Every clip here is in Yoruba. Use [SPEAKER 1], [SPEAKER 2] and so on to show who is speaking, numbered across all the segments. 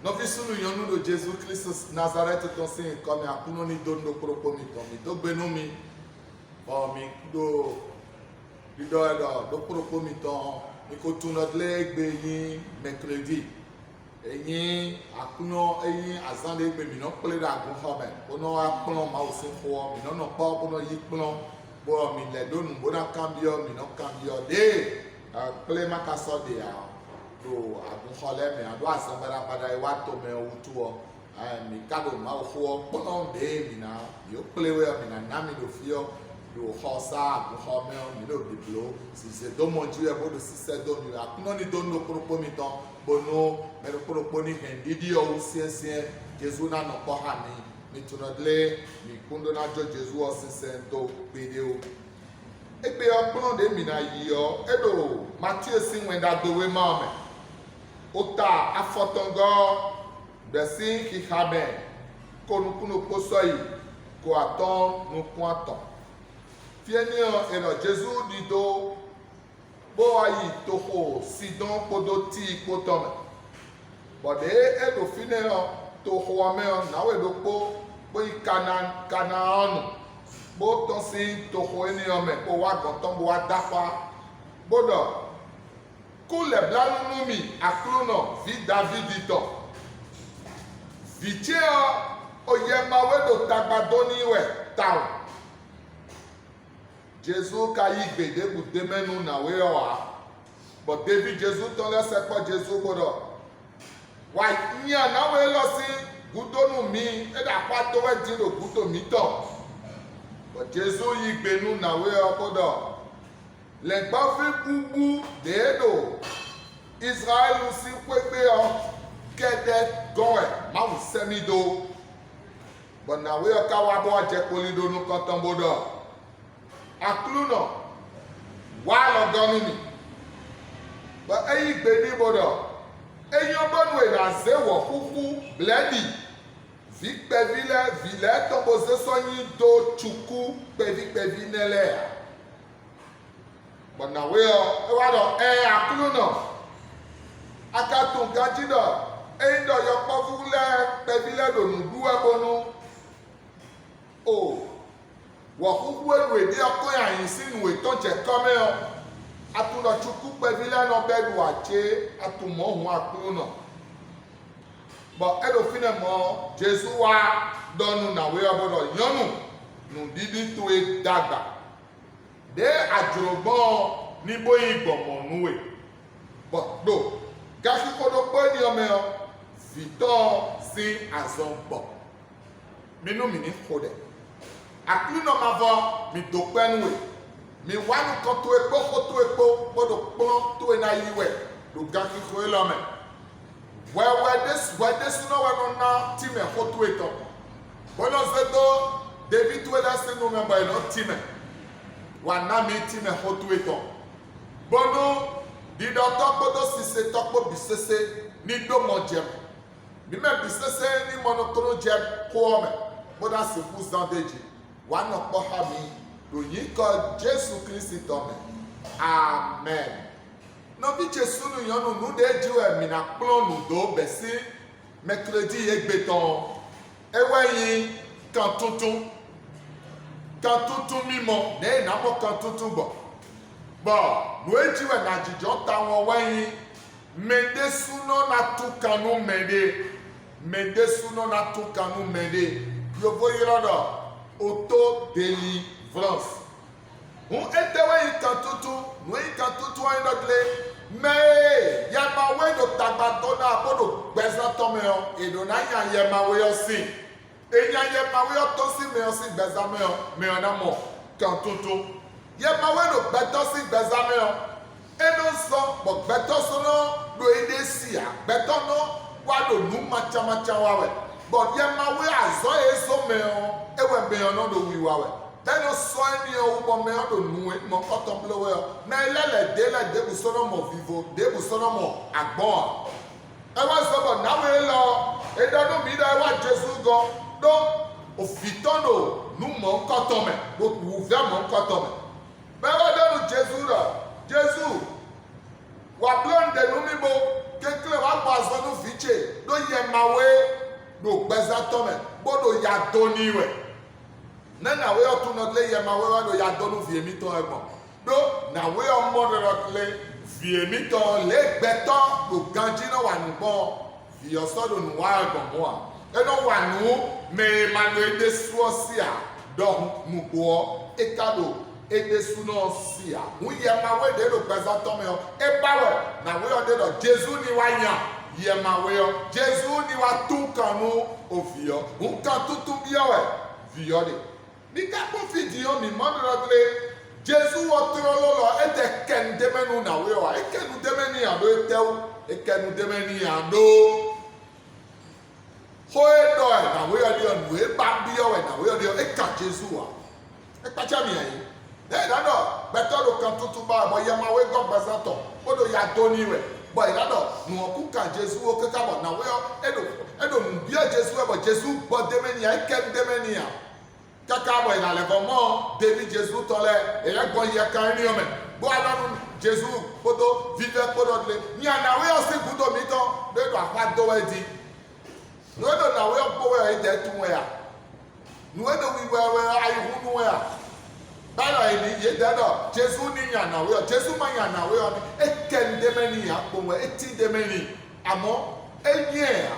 [SPEAKER 1] Novice nous yonu de Jésus-Christ Nazareth ton signe comme a kuno ni don do propomi ton mi do gbenu mi o mi do do propomi ton mi ko tun notre legbe yin mercredi eyin akuno eyin azande gbe mi no ple da gun ho me ono apon ma o sin fo mi no pa ono yi plon bo mi le donu bo na cambio mi no cambio de ple ma ka so de a do agun hole me ado asambara pada e wa to me utuo mi kado ma o fo pono de mi na yo plewe mi na mi do fio do hosa agun ho me mi do biblo si se do monju e bodo si se do ni akuno ni do no propo mi ton bono me do propo ni hendidi o siesie Jesu na no ko ha mi tunodle mi kundo na jo Jesu o sisento video egbe ọgbọ́n de mi na yíyọ edo Matthew si wenda dowe ma me ota afọtọngọ bẹsí kíkàbẹ kónúkúnú kósọ yìí kó àtọ nukun àtọ fiẹniọ ẹnọ Jésù dido bó ayi toho sidon kpodo tí ikpó tọmẹ bọdẹ edo finẹọ toho ọmẹọ náwó edo kpó bóyí kana ọnù bó tọ́ sí toho ẹniọ mẹ kó wá gọ̀tọ́ bó wá dápa gbódọ̀ kó le blanunu mi akrono vi David to vitie oye mawe do tagbado ni we taw Jesu ka yi gbede bu demenu na we o but David Jesu to le se po Jesu bodo wa nya na we lo si gudonu mi e da pa to we di do gudo mi to but Jesu yi gbenu na we o bodo le gbafi bubu deedo Israel si kwekpe o kede goe ma wu semido but na we o ka wa bo je polido nu konton bodo akluno wa lo gonu mi but eyi gbe ni bodo eyi obonu e na ze wo kuku bledi vi vile to bo se so yin do chuku pevi nele but na we e wa do akluno akatun gajido eindo yo povule pebile do nudu ebonu o wo kuku elu ede oko ya yin sinu eton je kome o atuno chuku pebile no bedu ache atumo hun akluno but edo fine mo Jesu wa donu na we obodo yonu nu didi to e dagba de ajurogbo ni boyi igbomo nuwe but do gashi kodo pe ni ome o vito si azonbo minu mi ni kode akluno mavo mi do pe nuwe mi wanu ko to epo bodo pon to na yiwe do gashi ko elome we this no we na time ko to eto bono zedo David we da se no member no time wana mi time ko to eto bono dido tokpodo sise tokpo bisese ni do mojem mi me bisese ni monokoro jem ko me boda se fu zandeji wa no po ha mi do yin ko Jesu Christ to me amen no bi Jesu nu yonu nu de jiwe mi na plon nu do besi mercredi egbeton eweyin kan tuntun mimo ne na mo kan tuntun bo no ejiwe na jijo ta won weyin mede suno na tukanu mede yovo yirodo auto deliverance un etewe ikantutu no ikantutu ayinodle me yema we do tagbato na bodo gbeza to me o edo na yan yema we o si eyan yema we o to si me o si gbeza me o na mo kantutu yema we do gbeto si gbeza me o eno so but gbeto so no do ede si a gbeto no wa do nu macha wawe but yema we azo eso me o ewe me o no do wi wawe eno so ni o bo me o do nu mo koton blowe o na ilele de bu sono mo vivo de bu sono mo agbon e wa so bo na we lo e do no mi da wa Jesu go do ofitono nu mo koton me bo wu ve mo koton me bẹ́ẹ̀ dẹ́nu Jésù rà Jésù wà blọ́n dẹ̀nu mímọ́ kékeré wà pa àzọ́nù fìtsè do yemawe do bezatome bodo ya doniwe na na we otu no le yemawe wa do ya donu vie mi to egbon do na we o mo do le vie mi to le gbeto do ganji no wa nbo vie osodo nu wa egbon mo a eno wa nu me manu de suosia do mubo ekado ede suno sia mu yemawe de do bezatome o e bawe na we o de do Jesu ni wa yan yemawe Jesu ni wa tun kanu ofio nkan tutu biawe viode ni ka po video mi modrotle Jesu wo trololo ete ken demenu na we wa ekenu demeni ado etew ekenu demeni ado hoedo na we odi onu e ba biawe na we odi e ka Jesu wa e pa cha mi ayi e dado beto do kan tutu ba bo yemawe go bazato odo ya doniwe boy dado no ku kan Jesu o ke ka bo na we edo mbia Jesu e bo Jesu bo demeni e ken demeni a kaka boy na le mo David Jesu tole e le go ye kan ri o me bo adanu Jesu podo vive podo le ni na we o se gudo mi ton de do apa do e di no do na we o bo we e de tun we a no do we we ai hu no we a bala ni ye dado Jesu ni yan na we Jesu ma yan na we o e ken demeni a po we e ti demeni amo enye a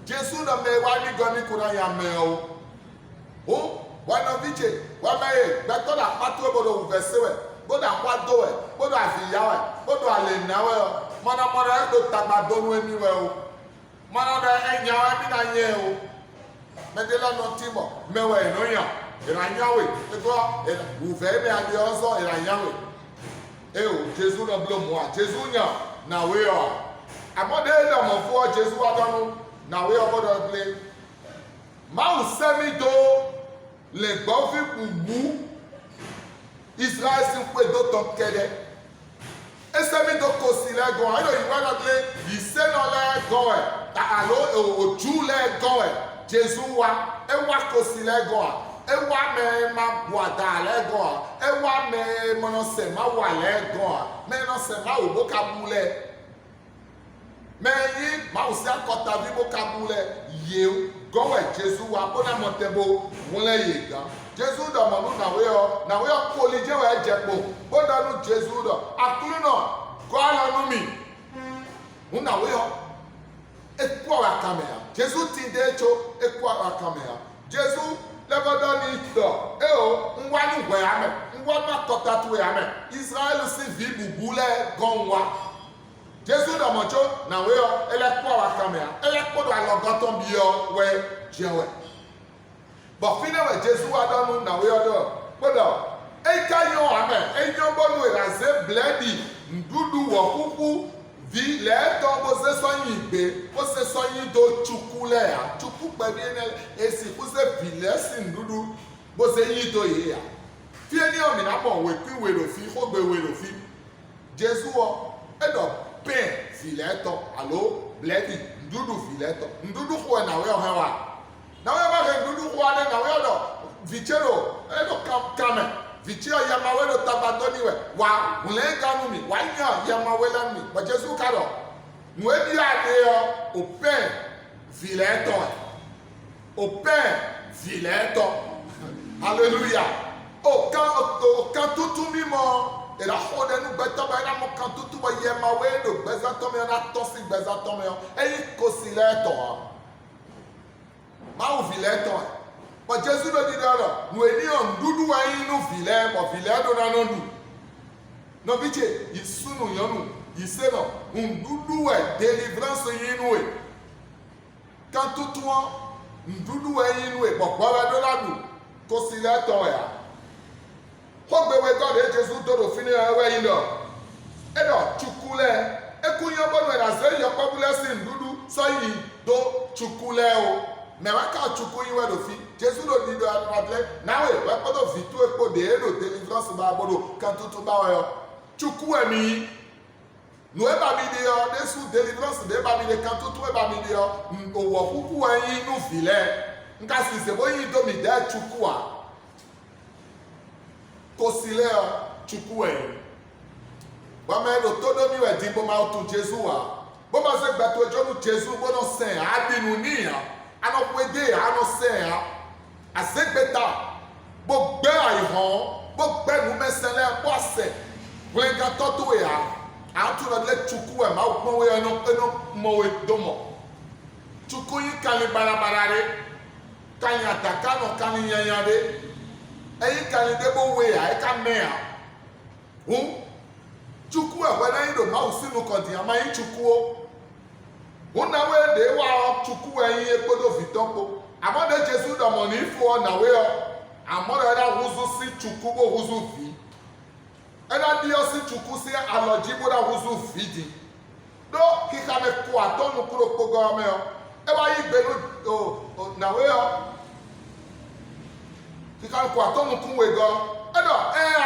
[SPEAKER 1] Jesu na me wa ni go ni kura ya me o wana viche wa me beto da patu obodo uvesewe bodo akwado e bodo afiyawe bodo alenawe mana do tagbadonu emi we o mana da enyawe mi na ye o medela no timo mewe no yan iranyawe ego uve me ade ozo iranyawe e o Jesu no blo mo a Jesu nya na we o amode da mo fo Jesu adonu na we obodo play ma usemi do le gbo fi bubu Israel si pe do to kede esemi do ko si le go ayo yi wa play yi se no le go e ta alo oju le go e Jesu wa e wa ko si le go e wa me ma buada le go e wa me mono se ma wa le go me no se ma obo ka bule me yi ma o se akota bi bo ka bule ye go e Jesu wa bona motebo wole ye gan Jesu do mo na we o ko li je we jepo bo da nu Jesu do akuru no go ala nu mi na we o e kwa wa kamera Jesu ti de cho e kwa wa kamera Jesu legodo ni do e o nwa nu gwe ame nwa na kota tu ame Israel si vi bubule gonwa Jesu do mo cho na we o ele kwa wa kamera ele ko do alogoton bi o we jewe but fine we Jesu adonu na we odo podo e ka yo ame e yo bonu iraze bledi ndudu wo kuku vi le to bo se soyin igbe bo se soyin do chukule a chuku pe bi ne esi ku se bilesi ndudu bo se yin do ye ya fi eni o mi na po we pi we ro fi ko gbe we ro fi Jesu o e do pen fileto alo bledi ndudu fileto ndudu ko na we o hewa na we ba ke ndudu ko ale na we do vichero e do kame vichero ya ma we do tabadoni we wa mule ganu mi wa nya ya ma we la mi ba Jesu ka do nu e bi ade o pen fileto hallelujah o kan tutu mi mo era hode nu beto ba na mo kan tutu ba ye ma we do bezato me na tosi bezato me e ko sileto ma o fileto but Jesu do di daro nu eni on dudu wa inu file mo file do na no du no biche isunu yonu iseno ndudu we deliverance yinu we kan tutu won ndudu we yinu we popo we do ladu ko sileto ya ko gbe we God e Jesu do do fini we yin do e do chukule e kunyo bonu na se yo population ndudu so yi do chukule o me wa ka chuku yin we do fi Jesu do di do adle na we ko do fi tu e ko de do deliverance ba bodo kan tutu ba we chuku emi no e ba mi de o de su deliverance de ba mi de kan tutu e ba mi de o owo kuku yin nu file nka si se bo yin do mi de chuku a kosileo chukwu wa me do todo mi we dimbo ma tu Jesu wa Bon, c'est que Jésus, bon, c'est un adinuni, un opédé, un océan, à cette bêta, bon, ben, bon, ben, nous mettons un poisson, vous avez un toto et un tour de l'etchoukou, un maou, un mot et domo. Choukou, il can les balabarare, quand il attaque, quand il y a yandé, et il can les débouer, et can mère. Chukwu ekwena ido ma usinu kodi ama yi chukwu una we de wa chukwu eyin ekpodo fitonpo amode Jesu do mo ni fu na we o amode na wuzu si chukwu bo wuzu fi ena di o si chukwu si aloji bo na wuzu fi di do kika me ku atonu kuro pogo me o e ba yi gbenu na we o kika ku atonu kun we go edo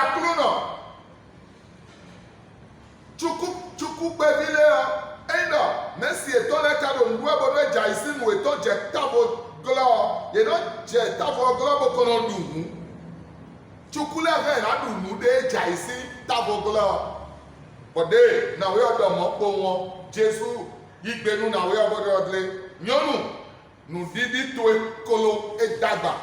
[SPEAKER 1] akuru no Chukwu gbevile ya eno mesi eto le kado nwe bodo eja isi mu eto je tavo glo ye no je tavo glo bo kono dumu Chukwu le ve na dumu de eja isi tavo glo bode na we odo mo po won Jesu igbenu na we obodo odle nyonu nu didi to ekolo edagba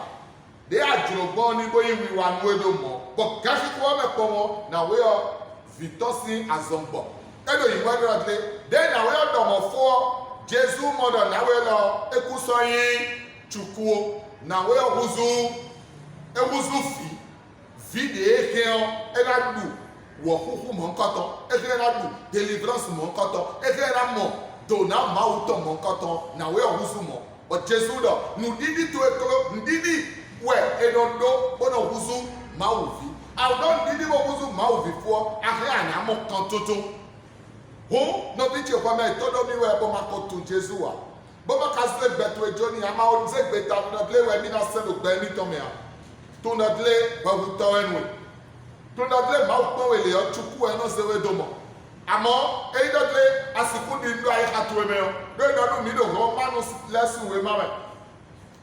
[SPEAKER 1] de ajurogbo ni boyin wi wa nu edo mo bo kashi ko me po won na we o Vitosi azombo. Edo yiwadu adle. Den na we odomo fo Jesu modo na we lo ekusoyin chukwu na we ewuzu fi de ekeo eradu wo huhu mo nkoto eradu deliverance mo nkoto eradu mo dona mauto mo nkoto na we ewuzu mo o Jesu do nu didi to ekolo ndidi we enodo bono wuzu mauvi Aldon didi mo wuzu mau before ahia na mo kan tuntun ho no bi che kwa me todo mi we bo ma ko tun Jesu wa bo ma ka se beto ejoni ama o se beta no ble we mi na se do gbe ni to me a to no ble ba hu to enwe to no ble ma o pon we le o chuku e no se we do mo amo e do ble asiku di ndo ai hatu we me o do no mi do ho ma no lesson we ma me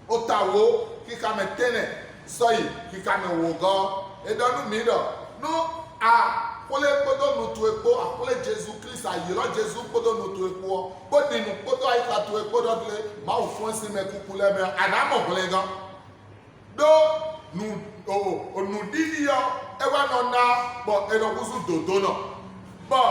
[SPEAKER 1] o tawo ki ka me tene so yi ki ka me wo go edonu mi do no a kole podo no to epo akole Jesu Christ ayiro Jesu podo no to epo bodi no podo ai ka to epo do le ma o fun si me kukule me anamo glegan do nu o nu didi yo e wa no na bo e no kusu dodo no bo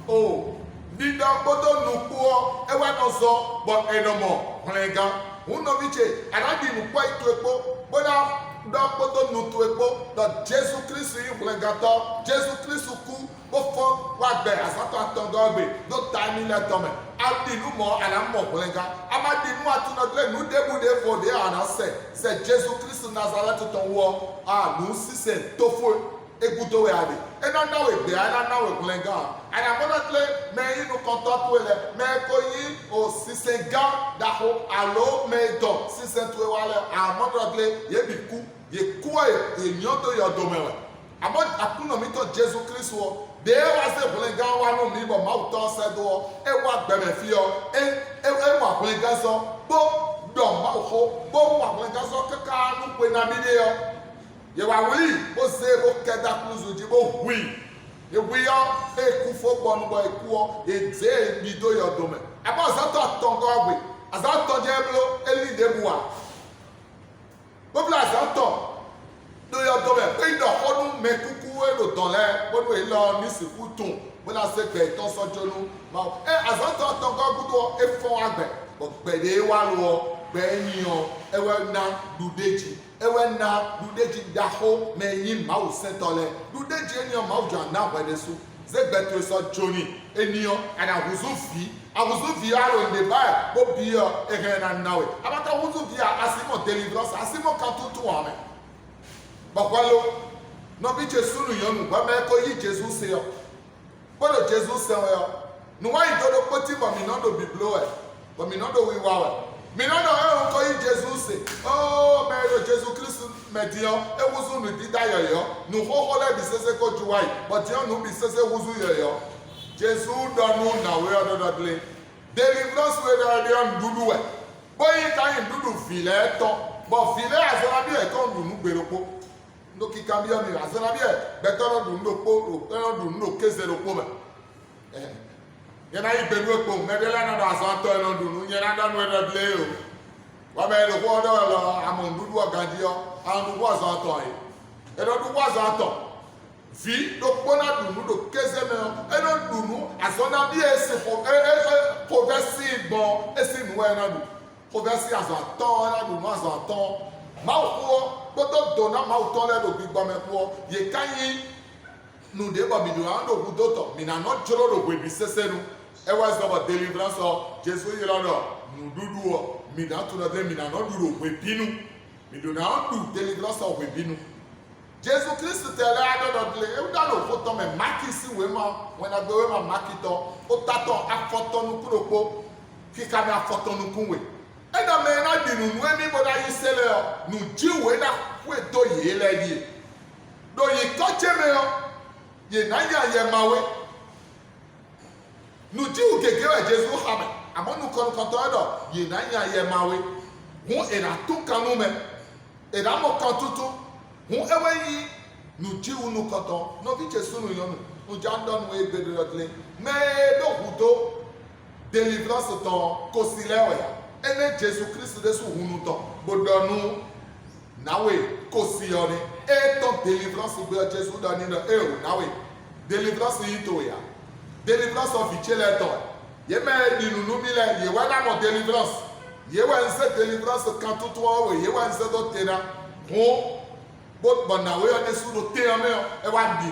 [SPEAKER 1] o dida podo no po e wa no so bo e no mo glegan uno viche anadi nu po ai to epo bona Dopoto nutu epo da Jesu Christ yi flegato Jesu Christ ku o fo wa gbe asato atongo gbe do time le tome adi nu mo ala mo flega amadi nu atuno tle nu debu de fo de ana se Jesu Christ Nazareth ton wo nu sise tofo egudo we ade ena na we gbe ana na we flega ana mo tle me yi nu contact we le me ko yi o sise ga da ho alo me do sise to wale amodro tle ye bi ku ye kuwa enyon to your domain amo akuno mi to Jesu Christ wo de wa se flenga wa no mi bo ma to se do e wa gbe me fi o e wa flenga so bo do ma ho bo wa flenga so kaka nu pe na mi de yo ye wa wi o se bo keda kluzu ji bo wi ye wi yo e ku fo bo no bo e ku o e ze mi do your domain abo za to tongo agbe aza to je blo eli de bua Bobla zanto do yo do be pe do onu me kuku e lo don le bodu e lo ni siku tun bo la se gbe ton sojo nu ma azanto to go gudo e fon agbe bo gbe de wa lo gbe yin o e we na dudeji da ho me yin ma o se tole dudeji eni o ma o jan na gbe de su ze gbe to so joni eni o ana huzufi awuzuvi aro in the Bible bo bi o e na nawe abata wuzuvi asimo deliverance asimo kantutu ame bakwalo no bi Jesu nu yonu ba me ko yi Jesu se yo bodo Jesu se yo no wa idodo poti mo mi no do bi blow e but mi no do wi wa mi no do e ko yi Jesu se oh me do Jesu Christ me dio e wuzu nu di da yo no ho le bi sese ko juwai but yo no bi sese wuzu yo Jesu donu na we ododle deliverance we da de ndudu we boyi kan ndudu file to bo file azora bi e to ndu gberopo ndo kika bi o mi azora bi e betoro ndu ndo po ro ndu ndo kezero po me Yena yi benu ekpo medela na do azon to eno dunu yena da no eno ble o. Wa me lo ko do lo amondudu ogandi o anu wo azon to yi. Eno du wo azon to. Vi do pona dunu do keze me eno dunu azona bi ese ko versi bon ese nu eno du. Ko versi azon to na dunu azon to. Ma ko boto dona ma to le do gbigbo me ko ye kanyi nu de ba mi do ando ku do to mi na no joro do gbe bi sesenu. E was about deliverance of Jesus Yolanda, Nuduo, Minato, Minano, Webinu, Miduna, deliverance of Webinu. Jesus Christ tell I don't know, put on a Makisi women when I go in my Makito, Otato, Afoton Kuropo, Kikana Foton Kunwe. And a man I didn't know anybody you sell, no Jew when I went to ye lady. Though ye catch a ye Naya Yamawe. Nu ti o keke wa Jesu hame amonu kon kontodo ye na nya ye mawe hu e na to kanu me e na mo kan tutu hu eweyi nu ti unu konto no bi Jesu nu yonu nu jandon we gbedodle me do hudo deliverance ton kosilewe ene Jesu Christ de su hunu ton bodonu nawe kosione e ton deliverance be Jesu doni no e o nawe deliverance yito ya. Deliverance of Icheleto. Ye me di nunu mile ye wana mo deliverance. Ye wa nse deliverance kan tutu o ye wa nse do tena. Ho bot bana we on esu do te ame e wa di.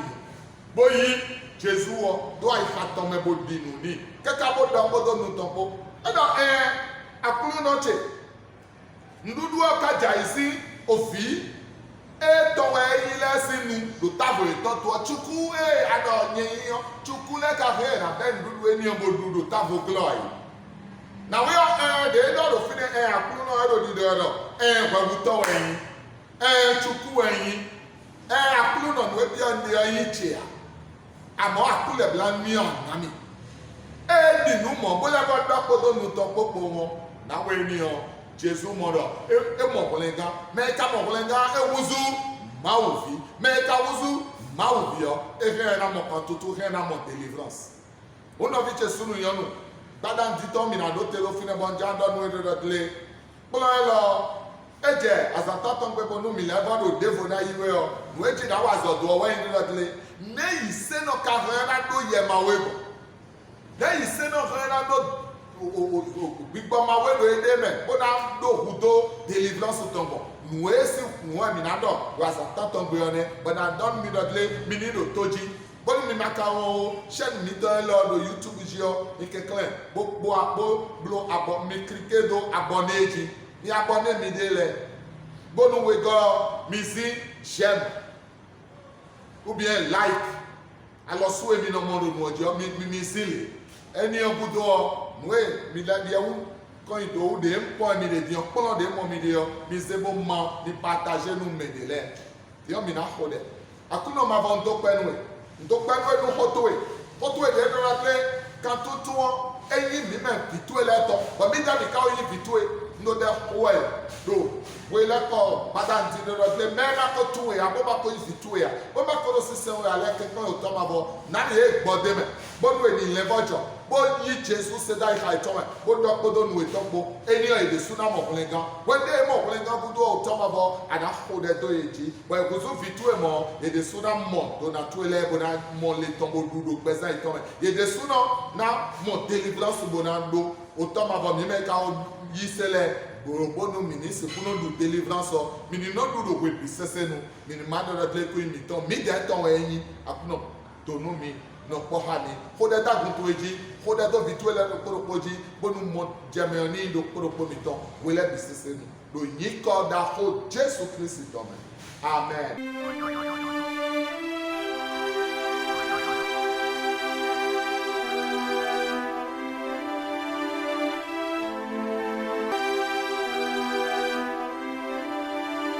[SPEAKER 1] Boyi Jesu o do ai faton me bo di nu ni. Keka bo do bo do nu tompo. E do akulu no che. Ndudu o ka jaisi ofi e to we ile sinu do tabo e to to chuku ado nyin chuku le ka fe na ben dudu eni obo dudu tabo glory na we de do fine akuru no do di do gbagu to we chuku eyin akuru no we bi on de yin chia amo akule blan mi on na mi di nu mo bo le go do ko do nu to popo won na we ni o Jesu moro e mo bolenga me ka mo bolenga e wuzu mauvi me ka wuzu mauvi o e he na mo kan tutu he na mo deliverance ono vi Jesu nu yonu badan dito mi na do te lo fine bon jando nu do dle bolo eje azata ton gbe bonu mi le bodo devo na yiwe o nu eje da wa zo do we ni do dle ne yi se no ka he na do ye mawe go ne yi se no he na do gbigbo ma we lo ede me bo na do hudo deliverance tombo nu esi nu mi na do was ataton gbe one but na don mi do le mi ni do toji bo mi maka o shen mi do lo do YouTube jio ikekle gbogbo apo blo abo mi krike do aboneji ni abone mi de le bo nu we go mi si share ou bien like alo so mi no mo do mo jo mi sile eni obudo Mwe mi la diaou quand il do de mpo mi de dion polo de mo mi de yo mi se bo ma di partager nous me de le dion mi na khode akuno ma von do penwe no hotoe de do la tle quand tout eyi mi me bitue le to ba mi da mi ka oyi bitue no de koe do we la ko badan ti do tle me na ko tuwe abo ba ko bitue ya o ba ko si se o ale ke ko to ma bo na e gbode me bo no ni le bojo bo yi Jesu se dai ha itoma bo do ko do nu etombo eni o ede suna mo kulenga when dey mo kulenga ku do otoma bo ana ho de to eji bo e ku so fitu e mo ede suna mo do na to ele bo na mo le tombo dudo pesa itoma ede suna na mo deliverance bo na do otoma bo mi me ka o yi sele bo no ministre pour no do deliverance o mi ni no do do we bisese no mi ni ma do de ko mi ton mi de ton eni akuno to no mi no pohani hoda da gunto eji hoda do vituela no koropoji bonu mo jameoni do koropomiton wele bisese no do yiko da ho Jesus Christ do amen.